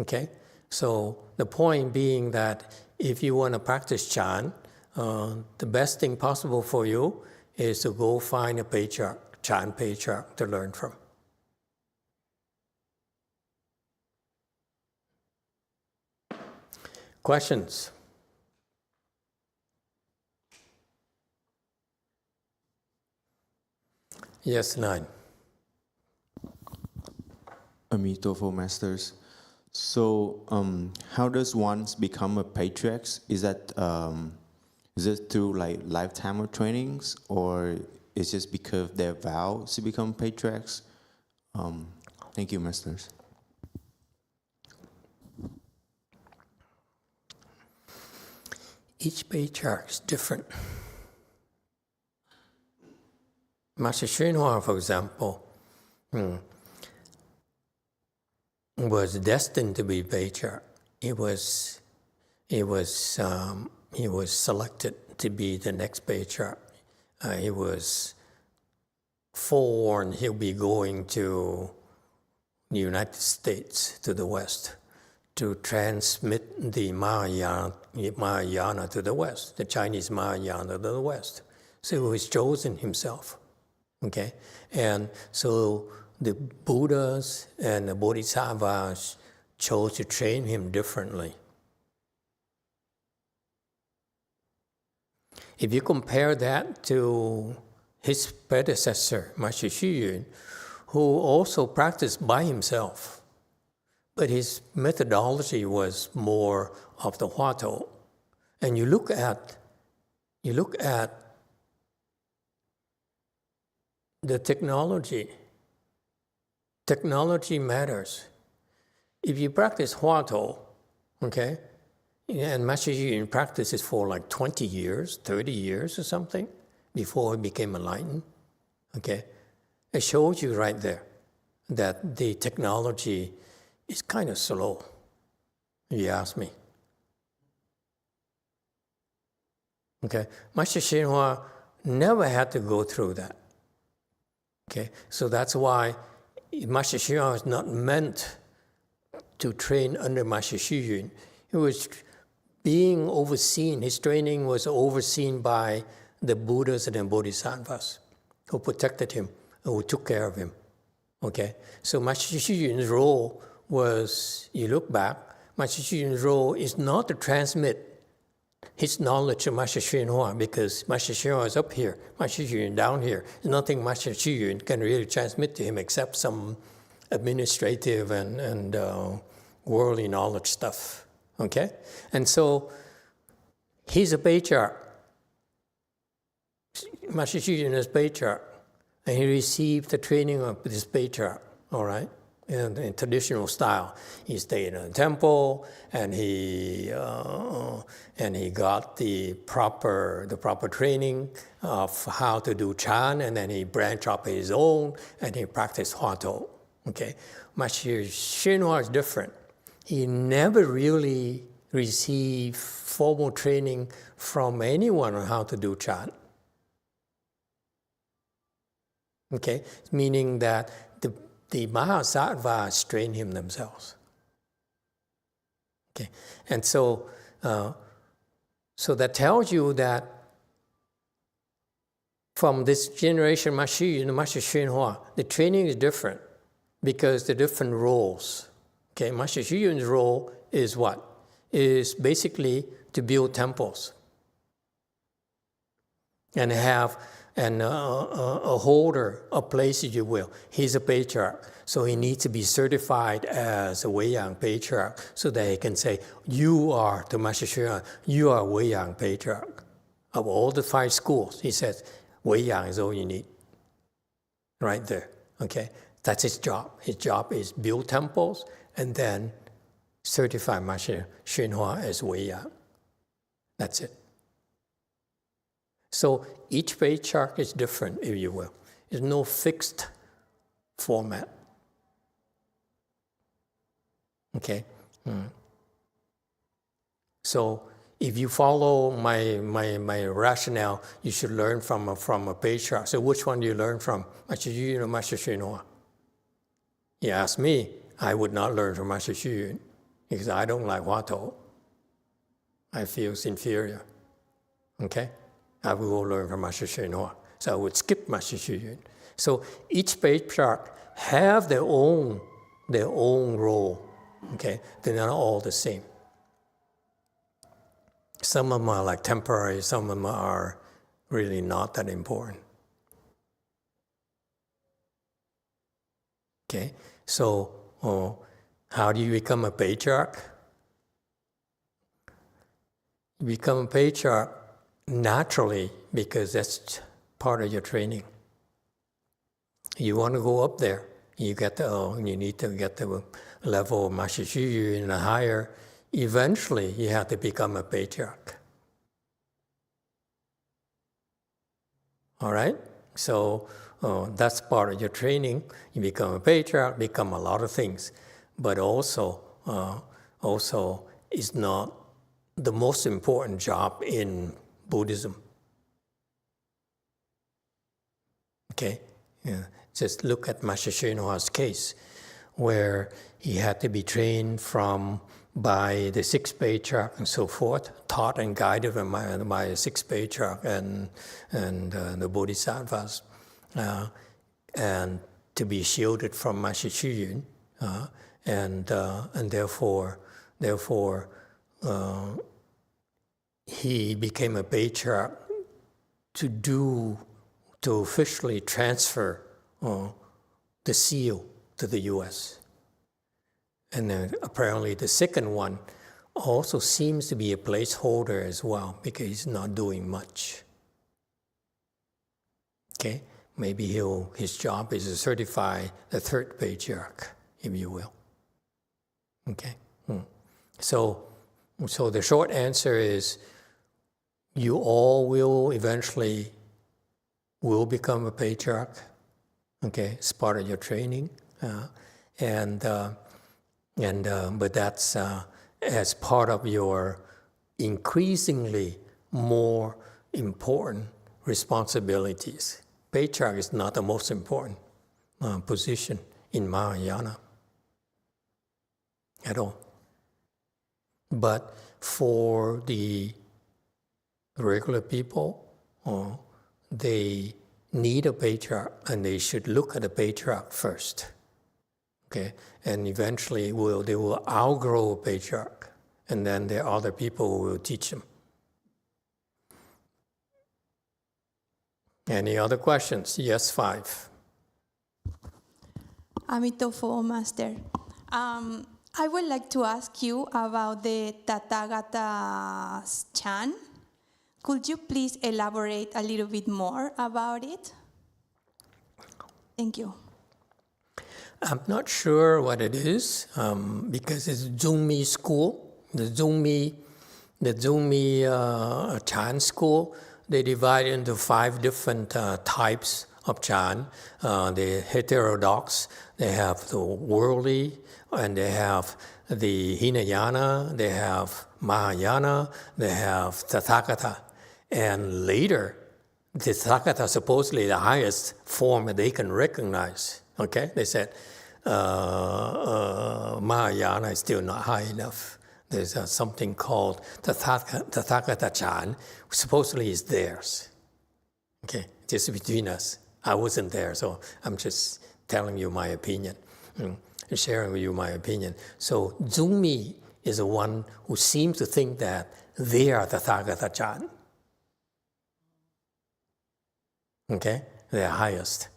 Okay, so the point being that if you want to practice Chan, the best thing possible for you is to go find a patriarch, Chan patriarch, to learn from. Questions? Yes, 9. Amitofo Masters. So, how does one become a patriarch? Is it through like lifetime of trainings, or is just because they vow to become patriarchs? Thank you, Masters. Each patriarch is different. Master YongHua, for example, was destined to be patriarch. He was selected to be the next patriarch. He was forewarned he'll be going to the United States, to the West, to transmit the Mahayana to the West, the Chinese Mahayana to the West. So he was chosen himself. Okay, and so the Buddhas and the Bodhisattvas chose to train him differently. If you compare that to his predecessor, Master Xu Yun, who also practiced by himself, but his methodology was more of the Huatou. And you look at the technology. Technology matters. If you practice Huatou, okay, and Master Xu Yun practices for like 20 years, 30 years or something, before he became enlightened, okay, it shows you right there that the technology is kind of slow, if you ask me. Okay, Master YongHua never had to go through that. Okay, so that's why Master YongHua is not meant to train under Master Xu Yun. He was being overseen, his training was overseen by the Buddhas and the Bodhisattvas who protected him, who took care of him. Okay, so Master Xu Yun's role was, you look back, Master Xu Yun's role is not to transmit his knowledge to Master YongHua, because Master YongHua is up here, Master Xu Yun down here. There's nothing Master Xu Yun can really transmit to him except some administrative and worldly knowledge stuff. Okay? And so he's a patriarch. Master Xu Yun is patriarch, and he received the training of this patriarch, all right? In traditional style, he stayed in a temple, and he got the proper training of how to do Chan, and then he branched up his own, and he practiced Huatou. Okay, Master YongHua is different. He never really received formal training from anyone on how to do Chan. Okay, meaning that the Mahasattvas train him themselves. Okay, and so that tells you that from this generation, Master Xu Yun and Master Xunhua, the training is different because the different roles. Okay, Master Xu Yun's role is what? Is basically to build temples and have a holder of place, if you will. He's a patriarch, so he needs to be certified as a Weiyang patriarch so that he can say, you are, to Master Xu Yun, you are Weiyang patriarch. Of all the 5 schools, he says, Weiyang is all you need. Right there, okay? That's his job. His job is build temples and then certify Master Xunhua as Weiyang. That's it. So each patriarch is different, if you will. There's no fixed format. Okay? So if you follow my rationale, you should learn from a patriarch. So which one do you learn from? Master Xu Yun or Master Xunhua? You ask me, I would not learn from Master Xu Yun because I don't like Hua Tou. I feel inferior. Okay? I will learn from Master Xunhua. So I would skip Master Xu Yun. So each patriarch have their own role. Okay? They're not all the same. Some of them are like temporary, some of them are really not that important. Okay? So how do you become a patriarch? You become a patriarch naturally, because that's part of your training. You want to go up there, you need to get the level of Master Xu Yun and higher. Eventually, you have to become a patriarch. All right? So that's part of your training. You become a patriarch, become a lot of things, but also is not the most important job in Buddhism. Okay? Yeah. Just look at Master Xunhua's case, where he had to be trained by the 6th patriarch and so forth, taught and guided by the 6th patriarch and the Bodhisattvas, and to be shielded from Master Xu Yun, and therefore he became a patriarch to officially transfer the seal to the U.S. And then apparently the second one also seems to be a placeholder as well, because he's not doing much. Okay? Maybe his job is to certify the 3rd patriarch, if you will. Okay? So the short answer is, you all will eventually become a patriarch. Okay? It's part of your training. But that's as part of your increasingly more important responsibilities. Patriarch is not the most important position in Mahayana at all. But for the regular people, they need a patriarch, and they should look at the patriarch first. Okay, and eventually they will outgrow a patriarch, and then there are other people who will teach them. Any other questions? Yes, 5. Amitofo, Master. I would like to ask you about the Tathagata's chant. Could you please elaborate a little bit more about it? Thank you. I'm not sure what it is, because it's Zhongmi school. The Zhongmi Chan school, they divide into 5 different types of Chan. The heterodox, they have the worldly, and they have the Hinayana, they have Mahayana, they have Tathagata. And later, the Tathagata is supposedly the highest form that they can recognize. Okay, they said Mahayana is still not high enough. There's something called Tathagata Chan, which supposedly is theirs. Okay, just between us. I wasn't there, so I'm just telling you my opinion, sharing with you my opinion. So Zungmi is the one who seems to think that they are the Tathagata Chan. Okay, they are highest.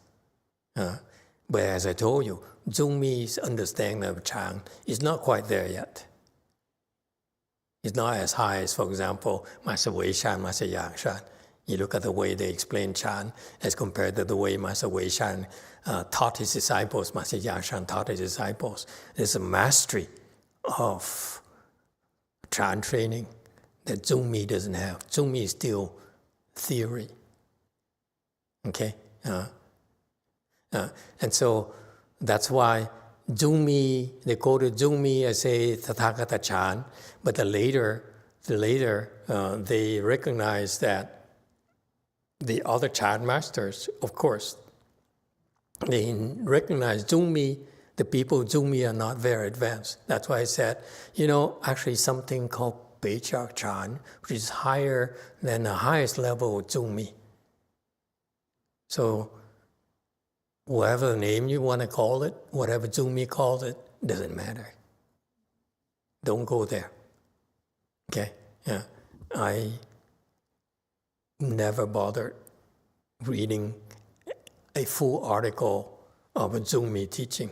But as I told you, Zungmi's understanding of Chan is not quite there yet. It's not as high as, for example, Master Wei Shan, Master Yang Shan. You look at the way they explain Chan as compared to the way Master Wei Shan taught his disciples, Master Yang Shan taught his disciples. There's a mastery of Chan training that Zungmi doesn't have. Zungmi is still theory. Okay? And so that's why Zungmi, they go to Zungmi as a Tathagata Chan, but later they recognize that the other Chan masters, of course, they recognize Zungmi, the people of Zungmi are not very advanced. That's why I said, actually something called Patriarch Chan, which is higher than the highest level of Zungmi. So whatever name you want to call it, whatever Zungmi calls it, doesn't matter. Don't go there. Okay? Yeah. I never bothered reading a full article of a Zungmi teaching.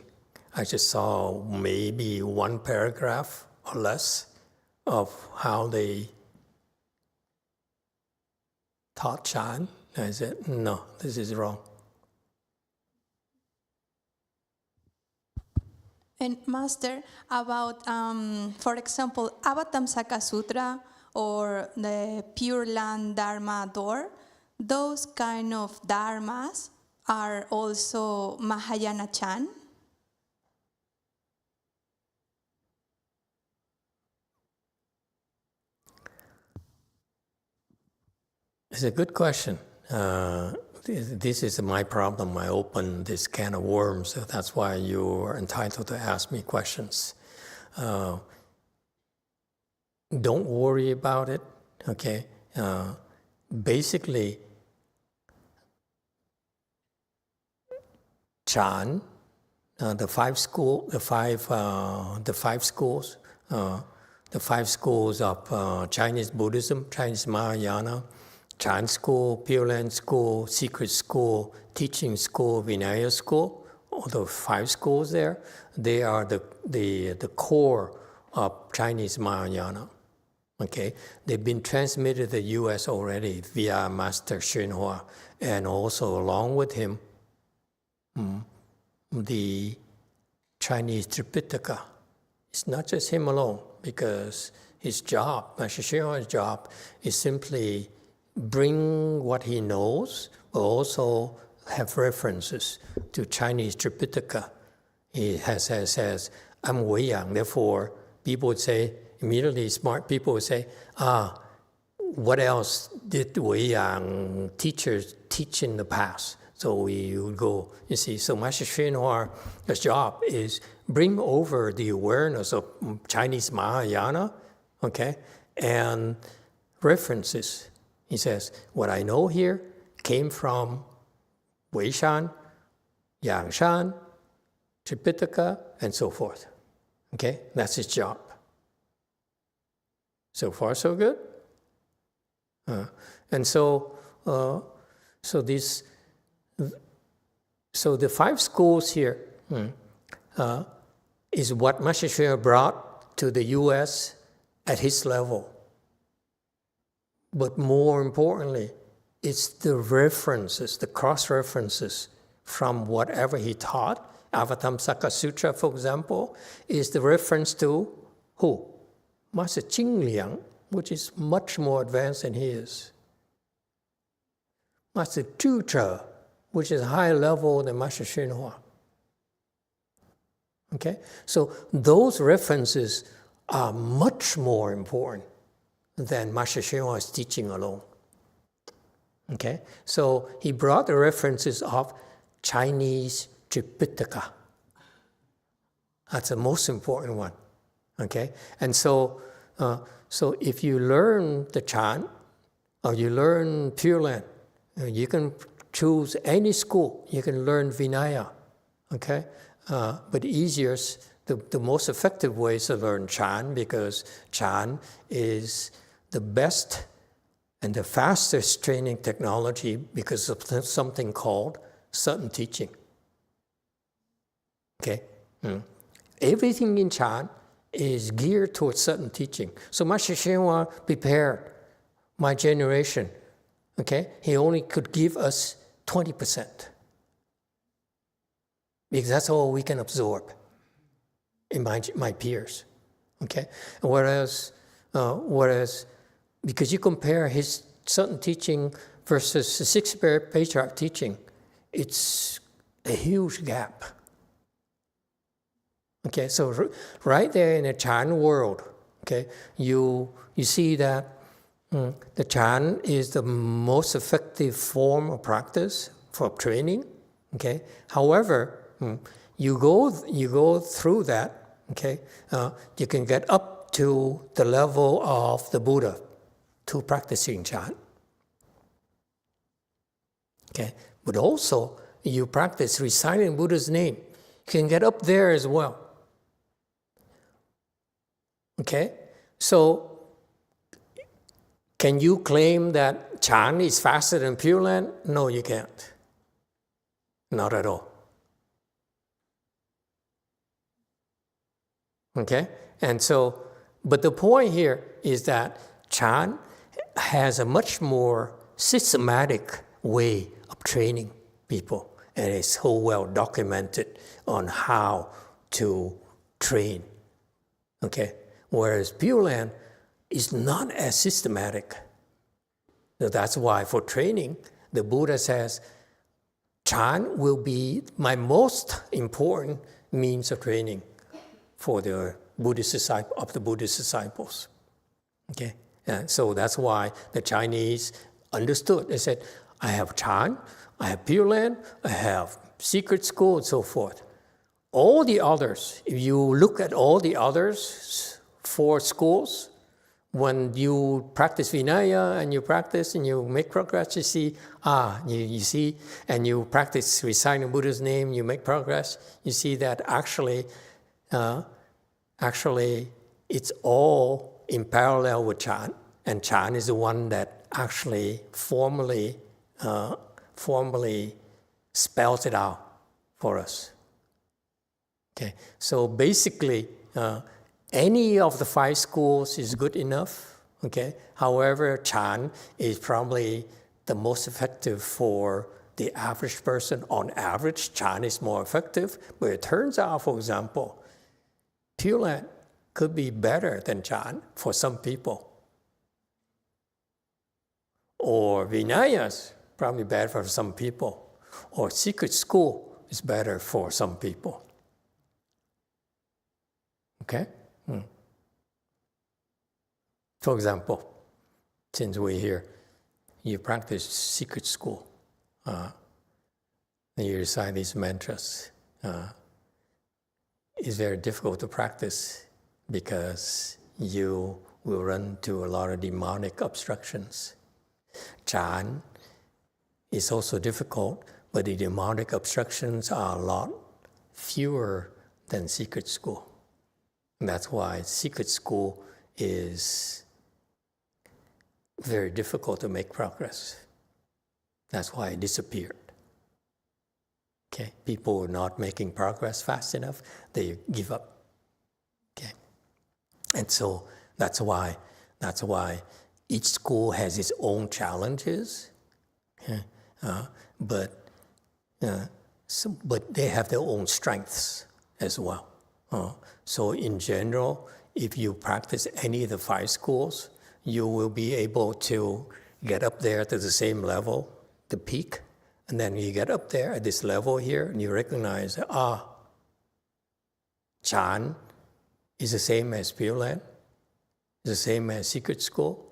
I just saw maybe one paragraph or less of how they taught Chan. I said, no, this is wrong. And Master, about, for example, Avatamsaka Sutra or the Pure Land Dharma door, those kind of dharmas are also Mahayana Chan? It's a good question. This is my problem. I open this can of worms. So that's why you are entitled to ask me questions. Don't worry about it. Okay. Basically, Chan, the five schools of Chinese Buddhism, Chinese Mahayana, Chan school, Pure Land school, Secret school, Teaching school, Vinaya school, all the 5 schools there, they are the core of Chinese Mahayana. Okay, they've been transmitted to the U.S. already via Master YongHua, and also along with him, the Chinese Tripitaka. It's not just him alone, because his job, Master YongHua's job, is simply bring what he knows, but also have references to Chinese Tripitaka. He says, I'm Wei Yang, therefore people would say, immediately smart people would say, what else did Wei Yang teachers teach in the past? So we would go, you see, so Master YongHua's job is bring over the awareness of Chinese Mahayana, okay, and references. He says, what I know here came from Wei Shan, Yang Shan, Tripitaka, and so forth. Okay, that's his job. So far, so good. And so the 5 schools here is what Master YongHua brought to the U.S. at his level. But more importantly, it's the references, the cross-references from whatever he taught. Avatamsaka Sutra, for example, is the reference to who? Master Qingliang, which is much more advanced than he is. Master Zhuche, which is higher level than Master YongHua. Okay? So those references are much more important than Master YongHua's teaching alone. Okay? So he brought the references of Chinese Tripitaka. That's the most important one. Okay? And so if you learn the Chan, or you learn Pure Land, You can choose any school. You can learn Vinaya, okay? But easiest, the most effective way is to learn Chan, because Chan is the best and the fastest training technology because of something called sudden teaching. Okay? Everything in Chan is geared towards sudden teaching. So Master Shenhua prepared my generation. Okay? He only could give us 20%. Because that's all we can absorb in my peers. Okay? Whereas, because you compare his sudden teaching versus the sixth patriarch teaching, it's a huge gap. Okay, so right there in the Chan world, okay, you see that the Chan is the most effective form of practice for training. Okay, however, you go through that. Okay, you can get up to the level of the Buddha to practicing Chan. Okay, but also you practice reciting Buddha's name. You can get up there as well. Okay, so can you claim that Chan is faster than Pure Land? No, you can't. Not at all. Okay, and so, but the point here is that Chan has a much more systematic way of training people, and it's so well documented on how to train. Okay. Whereas Pure Land is not as systematic. So that's why for training, the Buddha says, Chan will be my most important means of training for the Buddhist disciples. Okay, and so that's why the Chinese understood. They said, I have Chan, I have Pure Land, I have secret school, and so forth. All the others, if you look at all the others, 4 schools, when you practice Vinaya and you practice and you make progress, you see, you see, and you practice reciting Buddha's name, you make progress, you see that actually it's all in parallel with Chan, and Chan is the one that actually formally spells it out for us. Okay, so basically, any of the 5 schools is good enough. Okay, however, Chan is probably the most effective for the average person. On average, Chan is more effective, but it turns out, for example, Pure Land could be better than Chan for some people. Or Vinaya's probably better for some people. Or secret school is better for some people. Okay? For example, since we're here, you practice secret school. You recite these mantras. It's very difficult to practice because you will run into a lot of demonic obstructions. Chan is also difficult, but the demonic obstructions are a lot fewer than secret school. And that's why secret school is very difficult to make progress. That's why it disappeared. Okay, people were not making progress fast enough, they give up. Okay, and so that's why each school has its own challenges. Okay? But they have their own strengths as well. So in general, if you practice any of the 5 schools, you will be able to get up there to the same level, the peak, and then you get up there at this level here, and you recognize, Chan is the same as Pure Land, is the same as secret school,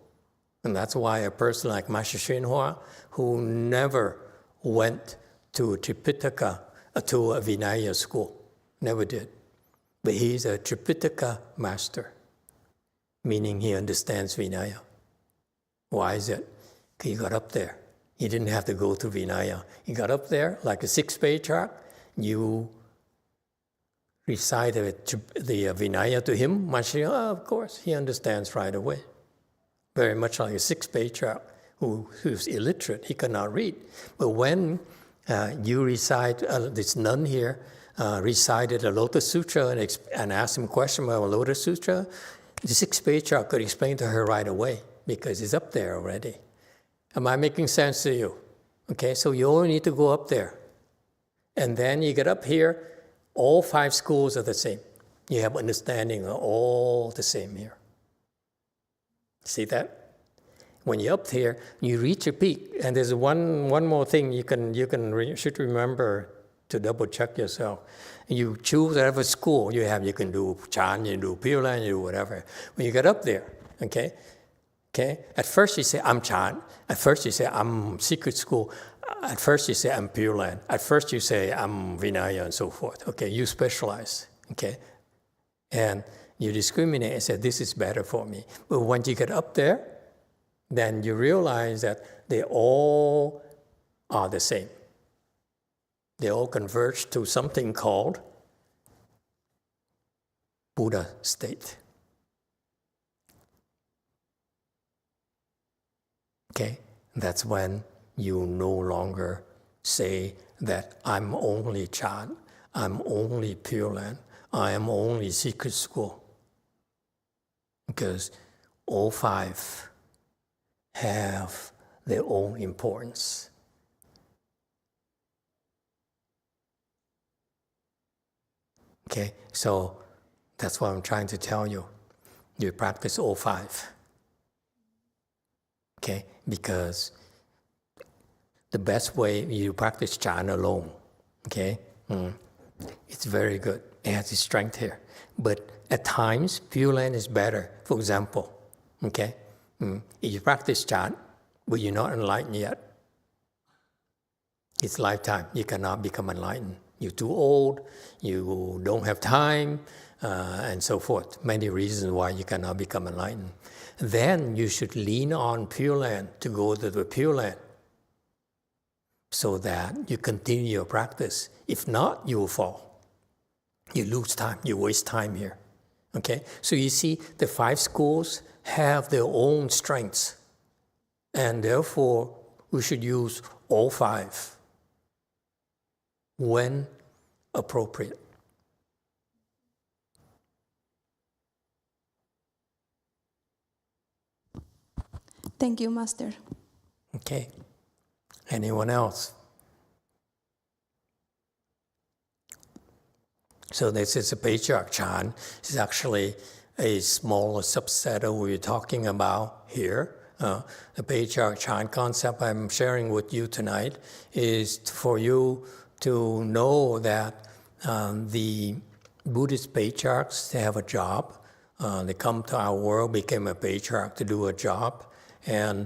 and that's why a person like Master Shenhua, who never went to Tripitaka, to a Vinaya school, never did. But he's a Tripitaka master, meaning he understands Vinaya. Why is it? He got up there. He didn't have to go to Vinaya. He got up there like a sixth patriarch. You recited the Vinaya to him. Maharshi, of course, he understands right away. Very much like a sixth patriarch who's illiterate. He cannot read. But when you recite, this nun here recited a Lotus Sutra and asked him a question about a Lotus Sutra, the sixth patriarch could explain to her right away because it's up there already. Am I making sense to you? Okay, so you only need to go up there. And then you get up here, all 5 schools are the same. You have understanding of all the same here. See that? When you're up here, you reach a peak. And there's one more thing should remember to double check yourself. You choose whatever school you have. You can do Chan, you can do Pure Land, you do whatever. When you get up there, okay? At first you say, I'm Chan. At first you say, I'm secret school. At first you say, I'm Pure Land. At first you say, I'm Vinaya and so forth. Okay, you specialize, okay? And you discriminate and say, this is better for me. But once you get up there, then you realize that they all are the same. They all converge to something called Buddha state. Okay, that's when you no longer say that I'm only Chan, I'm only Pure Land, I am only secret school. Because all 5 have their own importance. Okay, so that's what I'm trying to tell you. You practice all 5. Okay, because the best way you practice Chan alone, okay, it's very good. It has its strength here. But at times, Pure Land is better. For example, okay, if you practice Chan, but you're not enlightened yet, it's lifetime. You cannot become enlightened. You're too old, you don't have time, and so forth. Many reasons why you cannot become enlightened. Then you should lean on Pure Land to go to the Pure Land so that you continue your practice. If not, you will fall. You lose time, you waste time here. Okay? So you see, the 5 schools have their own strengths, and therefore we should use all 5 when appropriate. Thank you, Master. Okay. Anyone else? So this is a Patriarch Chan. It's actually a smaller subset of what we're talking about here. The Patriarch Chan concept I'm sharing with you tonight is for you to know that the Buddhist patriarchs, they have a job. They come to our world, became a patriarch to do a job, and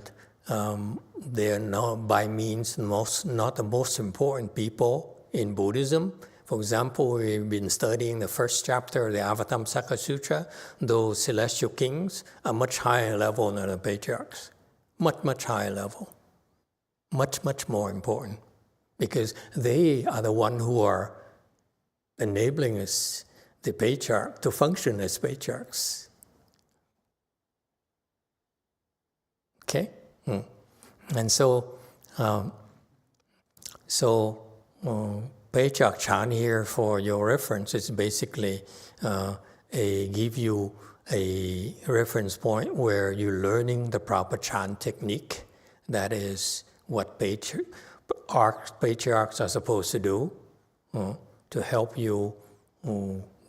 they're not by means not the most important people in Buddhism. For example, we've been studying the first chapter of the Avatamsaka Sutra. Those celestial kings are much higher level than the patriarchs. Much, much higher level. Much, much more important. Because they are the ones who are enabling us, the patriarch, to function as patriarchs. Okay? And so Patriarch Chan here, for your reference, is basically give you a reference point where you're learning the proper Chan technique. That is what patriarchs are supposed to do to help you,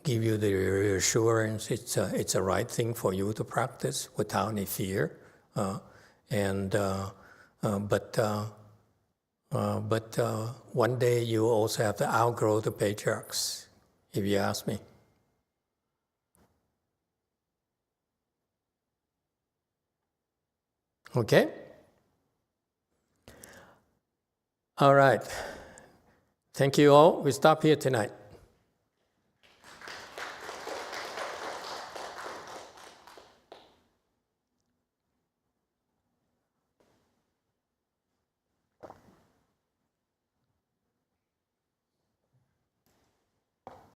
give you the reassurance it's a right thing for you to practice without any fear. But one day you also have to outgrow the patriarchs, if you ask me. Okay? All right. Thank you all. We stop here tonight.